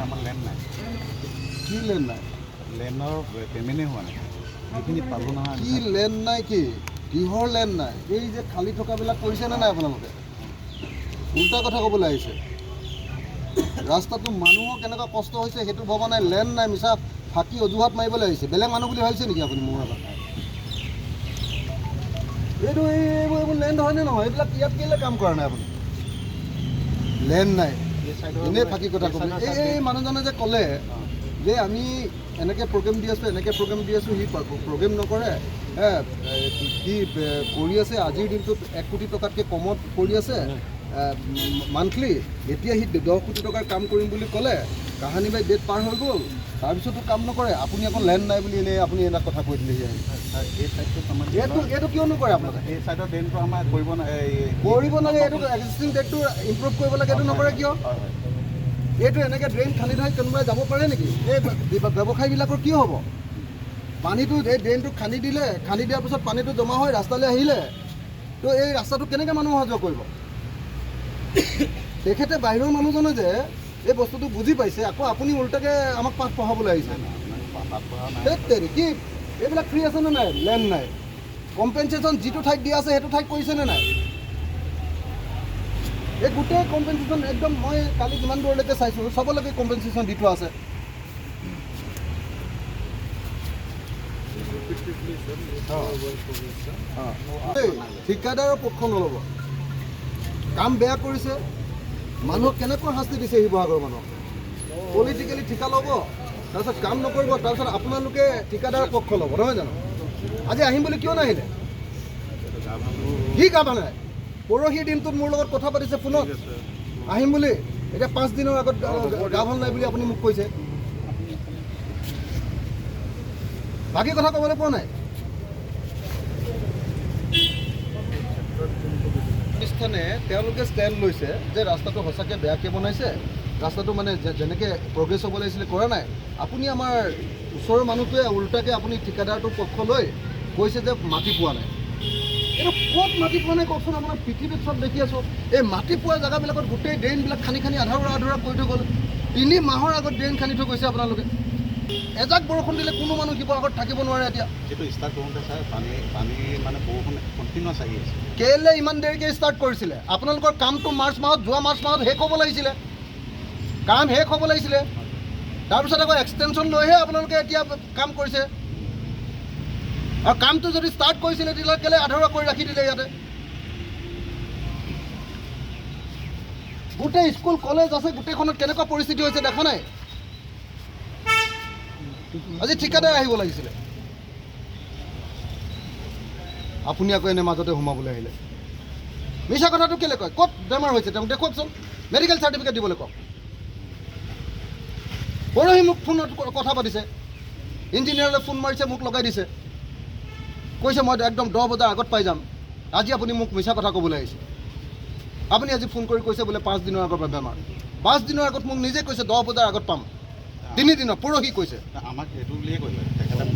আমাৰ লেণ্ড নাই। কি লেণ্ড নাই? লেণ্ডৰ পে'মেণ্টেই হোৱা নাই। সেইখিনি পালোঁ নহয়। কি লেণ্ড নাই? কি কিহৰ লেণ্ড নাই? এই যে খালী থকাবিলাক কৰিছেনে নাই আপোনালোকে? উল্টা কথা ক'বলৈ আহিছে। ৰাস্তাটো মানুহৰ কেনেকুৱা কষ্ট হৈছে সেইটো ভবা নাই। লেণ্ড নাই, মিছা ফাঁকি অজুহাত মাৰিবলৈ আহিছে। বেলেগ মানুহ বুলি ভাবিছে নেকি আপুনি মোৰ আগত? এইটো এইবোৰ লেণ্ড হয়নে নহয়? এইবিলাক ইয়াত কেলৈ কাম কৰা নাই আপুনি? লেণ্ড নাই, এনেই ফাঁকি কথা ক'ব। এই মানুহজনে যে ক'লে যে আমি এনেকৈ প্ৰগ্ৰেম দি আছোঁ, এনেকৈ প্ৰগ্ৰেম দি আছোঁ, সি প্ৰগ্ৰেম নকৰে, সি কৰি আছে আজিৰ দিনটোত 1 কোটি টকাতকৈ কমত কৰি আছে মান্থলি। এতিয়া সি 10 কোটি টকাৰ কাম কৰিম বুলি ক'লে, কাহানী বাই ডেট পাৰ হৈ গ'ল, তাৰপিছতো কাম নকৰে। আপুনি আকৌ লেণ্ড নাই বুলি এনেই আপুনি এটা কথা কৈ দিলেহি। এই ছাইডটোত আমাৰ এইটো কিয় নকৰে আপোনালোকে? এই ছাইডৰ ড্ৰেইনটো আমাৰ কৰিব নালাগে। এইটো এক্সিষ্টিং ডেটটো ইম্প্ৰুভ কৰিব লাগে, এইটো নকৰে কিয়? এইটো এনেকৈ ড্ৰেইন খান্দি থৈ কোনোবাই যাব পাৰে নেকি? এই ব্যৱসায়ীবিলাকৰ কি হ'ব? পানীটো এই ড্ৰেইনটো খান্দি দিলে, খান্দি দিয়াৰ পিছত পানীটো জমা হৈ ৰাস্তালৈ আহিলে, তো এই ৰাস্তাটো কেনেকৈ মানুহ অহা যোৱা কৰিব? তেখেতে বাহিৰৰ মানুহজনে যে এই বস্তুটো বুজি পাইছে, আকৌ আপুনি উল্টাকৈ আমাক পাঠ পঢ়াবলৈ আহিছে। কি এইবিলাক ফ্ৰী আছেনে নাই? লেণ্ড নাই, কম্পেনচেশ্যন যিটো ঠাইত দিয়া আছে সেইটো ঠাইত কৰিছেনে নাই? এই গোটেই কম্পেনচেশ্যন একদম মই কালি যিমান দূৰলৈকে চাইছোঁ চবলৈকে কম্পেনচেশ্যন দি থোৱা আছে। ঠিকাদাৰৰ পক্ষ নল'ব। কাম বেয়া কৰিছে, মানুহক কেনেকৈ শাস্তি দিছে শিৱসাগৰৰ মানুহক? পলিটিকেলি ঠিকা ল'ব, তাৰপিছত কাম নকৰিব, তাৰপিছত আপোনালোকে ঠিকাদাৰৰ পক্ষ ল'ব, নহয় জানো? আজি আহিম বুলি কিয় নাহিলে? কি কাম নাই? পৰহিৰ দিনটোত মোৰ লগত কথা পাতিছে ফোনত আহিম বুলি, এতিয়া 5 দিনৰ আগত গা ভাল নাই বুলি আপুনি মোক কৈছে। বাকী কথা ক'বলৈ পোৱা নাই। প্ৰতিষ্ঠানে তেওঁলোকে ষ্টেণ্ড লৈছে যে ৰাস্তাটো সঁচাকৈ বেয়াকৈ বনাইছে, ৰাস্তাটো মানে যেনেকৈ প্ৰগ্ৰেছ হ'ব লাগিছিলে কৰা নাই। আপুনি আমাৰ ওচৰৰ মানুহটোৱে উল্টাকৈ আপুনি ঠিকাদাৰটোৰ পক্ষ লৈ কৈছে যে মাটি পোৱা নাই। এইটো ক'ত মাটি পোৱা নাই কওকচোন? আপোনাৰ পৃথিৱীত চব দেখি আছোঁ। এই মাটি পোৱা জেগাবিলাকত গোটেই ড্ৰেইনবিলাক খান্দি আধৰুৱা কৰি থৈ গ'ল। 3 মাহৰ আগত ড্ৰেইন খান্দি থৈ গৈছে আপোনালোকে। এজাক বৰষুণ দিলে কোনো মানুহ শিৱসাগৰত থাকিব নোৱাৰে। এতিয়া যিটো ষ্টাৰ্ট কৰোঁতে ছাৰ পানী মানে বৰষুণ কণ্টিনিউৱাছ আহি আছে। কেলৈ ইমান দেৰিকৈ ষ্টাৰ্ট কৰিছিলে? আপোনালোকৰ কামটো যোৱা মাৰ্চ মাহত শেষ হ'ব লাগিছিলে, কাম শেষ হ'ব লাগিছিলে। তাৰপিছত আকৌ এক্সটেনশ্যন লৈহে আপোনালোকে এতিয়া কাম কৰিছে। আৰু কামটো যদি ষ্টাৰ্ট কৰিছিলে তেতিয়াহ'লে কেলৈ আধৰুৱা কৰি ৰাখি দিলে? ইয়াতে গোটেই স্কুল কলেজ আছে, গোটেইখনত কেনেকুৱা পৰিস্থিতি হৈছে দেখা নাই? আজি ঠিকাদাৰ আহিব লাগিছিলে, আপুনি আকৌ এনে মাজতে সোমাবলৈ আহিলে। মিছা কথাটো কেলৈ কয়? ক'ত বেমাৰ হৈছে তেওঁক দেখুৱাওকচোন, মেডিকেল চাৰ্টিফিকেট দিবলৈ কওক। পৰহি মোক ফোনত কথা পাতিছে, ইঞ্জিনিয়াৰলৈ ফোন মাৰিছে, মোক লগাই দিছে, কৈছে মই একদম 10 বজাৰ আগত পাই যাম। আজি আপুনি মোক মিছা কথা ক'বলৈ আহিছে। আপুনি আজি ফোন কৰি কৈছে বোলে 5 দিনৰ আগৰ পৰা বেমাৰ। 5 দিনৰ আগত মোক নিজে কৈছে 10 বজাৰ আগত পাম। 3 দিনৰ পৰহি কৈছে। আমাক এইটো বুলিয়ে কৈছে তেখেতক